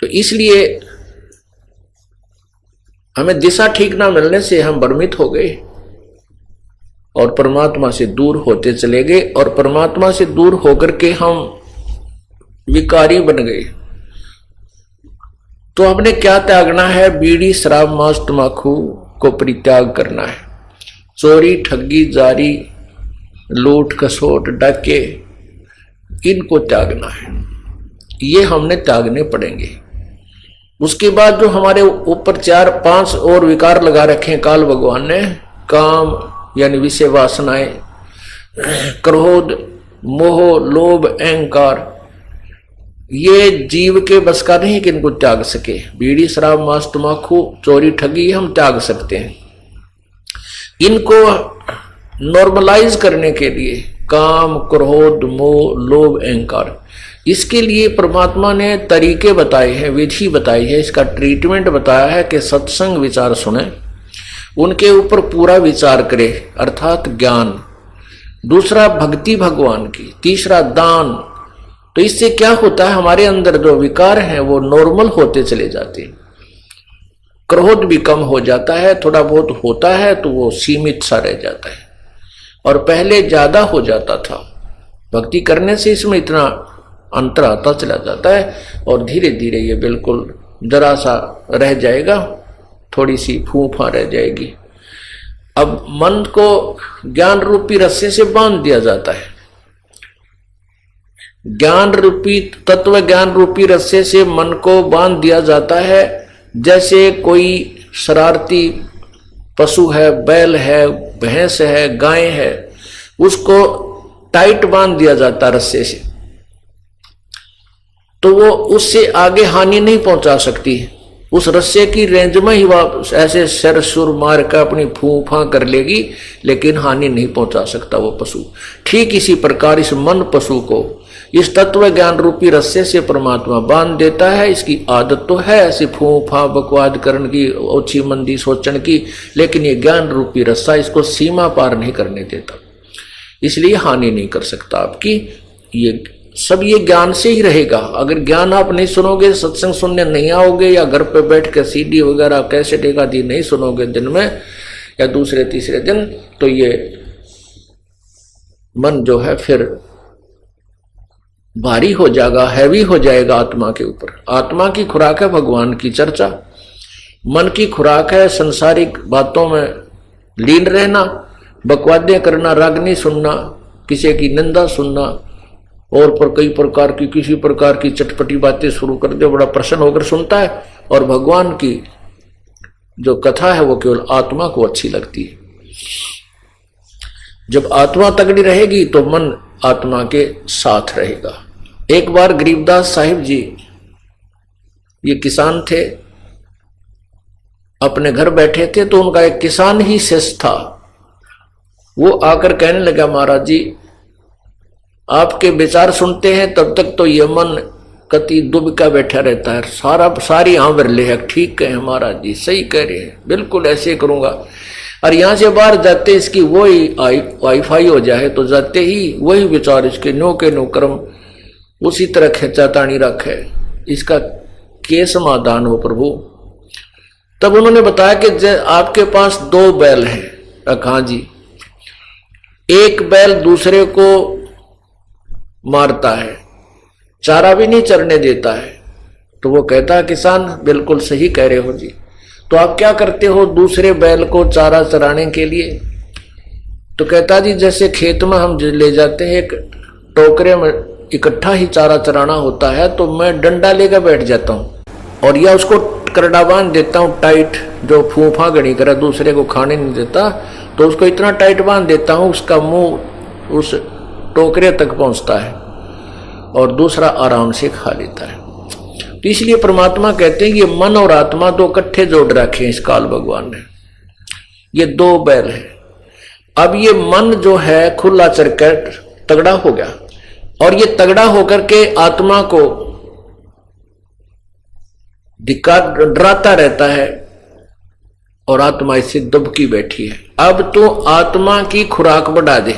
तो इसलिए हमें दिशा ठीक ना मिलने से हम भ्रमित हो गए और परमात्मा से दूर होते चले गए, और परमात्मा से दूर होकर के हम विकारी बन गए। तो हमने क्या त्यागना है? बीड़ी, शराब, मांस, तंबाकू को परित्याग करना है। चोरी, ठगी, जारी, लूट, खसोट, डाके, इनको त्यागना है। ये हमने त्यागने पड़ेंगे। उसके बाद जो हमारे ऊपर 4-5 और विकार लगा रखे काल भगवान ने, काम यानी विषय वासनाएं, क्रोध, मोह, लोभ, अहंकार, ये जीव के बस का नहीं कि इनको त्याग सके। बीड़ी, शराब, मांस, तंबाकू, चोरी, ठगी हम त्याग सकते हैं। इनको नॉर्मलाइज करने के लिए काम, क्रोध, मोह, लोभ, अहंकार, इसके लिए परमात्मा ने तरीके बताए हैं, विधि बताई है, इसका ट्रीटमेंट बताया है कि सत्संग विचार सुने, उनके ऊपर पूरा विचार करे, अर्थात ज्ञान। दूसरा भक्ति भगवान की, तीसरा दान। तो इससे क्या होता है? हमारे अंदर जो विकार हैं वो नॉर्मल होते चले जाते हैं। क्रोध भी कम हो जाता है, थोड़ा बहुत होता है तो वो सीमित सा रह जाता है, और पहले ज्यादा हो जाता था। भक्ति करने से इसमें इतना अंतर आता चला जाता है, और धीरे धीरे ये बिल्कुल जरा सा रह जाएगा, थोड़ी सी फूफा रह जाएगी। अब मन को ज्ञान रूपी रस्से से बांध दिया जाता है। ज्ञान रूपी, तत्व ज्ञान रूपी रस्से से मन को बांध दिया जाता है। जैसे कोई शरारती पशु है, बैल है, भैंस है, गाय है, उसको टाइट बांध दिया जाता रस्से से, तो वो उससे आगे हानि नहीं पहुंचा सकती। उस रस्से की रेंज में ही वह ऐसे सिर सुर मार कर अपनी फूफा कर लेगी, लेकिन हानि नहीं पहुंचा सकता वो पशु। ठीक इसी प्रकार इस मन पशु को इस तत्व ज्ञान रूपी रस्से से परमात्मा बांध देता है। इसकी आदत तो है ऐसी फूफा बकवाद करने की, ओछी मंदी सोचने की, लेकिन ये ज्ञान रूपी रस्सा इसको सीमा पार नहीं करने देता, इसलिए हानि नहीं कर सकता आपकी। ये सब ये ज्ञान से ही रहेगा। अगर ज्ञान आप नहीं सुनोगे, सत्संग सुनने नहीं आओगे, या घर पे बैठ कर सीडी वगैरह कैसेट एकादी नहीं सुनोगे दिन में या दूसरे तीसरे दिन, तो ये मन जो है फिर भारी हो जाएगा, हैवी हो जाएगा आत्मा के ऊपर। आत्मा की खुराक है भगवान की चर्चा, मन की खुराक है संसारिक बातों में लीन रहना, बकवादे करना, रागनी सुनना, किसी की निंदा सुनना, और पर कई प्रकार की किसी प्रकार की चटपटी बातें शुरू कर दे, बड़ा प्रसन्न होकर सुनता है। और भगवान की जो कथा है वो केवल आत्मा को अच्छी लगती है। जब आत्मा तगड़ी रहेगी तो मन आत्मा के साथ रहेगा। एक बार गरीबदास साहिब जी, ये किसान थे, अपने घर बैठे थे, तो उनका एक किसान ही शिष्य था। वो आकर कहने लगा, महाराज जी आपके विचार सुनते हैं तब तक तो ये मन कति दुबका बैठा रहता है, सारी आंवर ले है। ठीक है महाराज जी, सही कह रहे हैं, बिल्कुल ऐसे करूंगा। और यहां से बाहर जाते इसकी वही वाईफाई हो जाए तो जाते ही वही विचार इसके नो के नो कर्म उसी तरह खेचा तानी रखे, इसका के समाधान हो प्रभु। तब उन्होंने बताया कि आपके पास 2 बैल हैं। हाँ जी, एक बैल दूसरे को मारता है, चारा भी नहीं चरने देता है। तो वो कहता है, किसान बिल्कुल सही कह रहे हो जी, तो आप क्या करते हो दूसरे बैल को चारा चराने के लिए? तो कहता जी जैसे खेत में हम ले जाते हैं, एक टोकरे में इकट्ठा ही चारा चराना होता है, तो मैं डंडा लेकर बैठ जाता हूँ और या उसको करड़ा बांध देता हूँ टाइट, जो फूफा गणी करे दूसरे को खाने नहीं देता, तो उसको इतना टाइट बांध देता हूँ उसका मुंह उस टोकरे तक पहुंचता है और दूसरा आराम से खा लेता है। तो इसलिए परमात्मा कहते हैं ये मन और आत्मा 2 इकट्ठे जोड़ रखे हैं इस काल भगवान ने। ये 2 बैल है। अब ये मन जो है खुला चरकर तगड़ा हो गया, और ये तगड़ा होकर के आत्मा को डराता रहता है, और आत्मा इससे दबकी बैठी है। अब तो आत्मा की खुराक बढ़ा दे।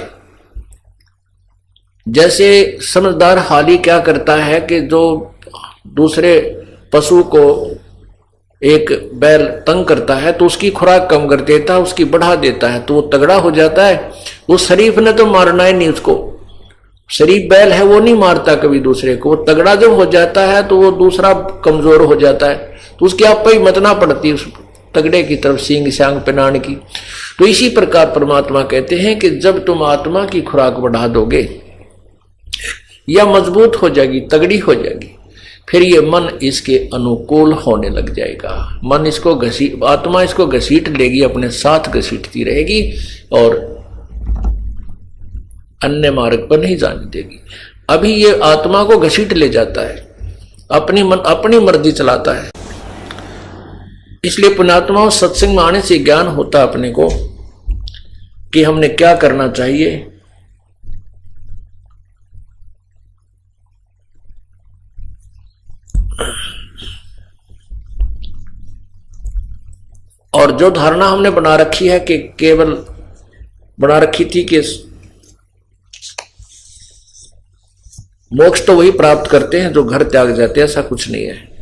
जैसे समझदार हाली क्या करता है कि जो दूसरे पशु को एक बैल तंग करता है तो उसकी खुराक कम कर देता है, उसकी बढ़ा देता है, तो वो तगड़ा हो जाता है। उस शरीफ ने तो मारना ही नहीं उसको, शरीफ बैल है वो नहीं मारता कभी दूसरे को। वो तगड़ा जब हो जाता है तो वो दूसरा कमजोर हो जाता है, तो उसकी आप ही मतना पड़ती है उस तगड़े की तरफ सींग सांग पहनाने की। तो इसी प्रकार परमात्मा कहते हैं कि जब तुम आत्मा की खुराक बढ़ा दोगे या मजबूत हो जाएगी, तगड़ी हो जाएगी, फिर ये मन इसके अनुकूल होने लग जाएगा। मन इसको आत्मा इसको घसीट लेगी, अपने साथ घसीटती रहेगी और अन्य मार्ग पर नहीं जाने देगी। अभी ये आत्मा को घसीट ले जाता है, अपनी मर्जी चलाता है। इसलिए पुण्यात्मा सत्संग में आने से ज्ञान होता है अपने को कि हमने क्या करना चाहिए। और जो धारणा हमने बना रखी है कि केवल बना रखी थी कि मोक्ष तो वही प्राप्त करते हैं जो घर त्याग जाते हैं, ऐसा कुछ नहीं है।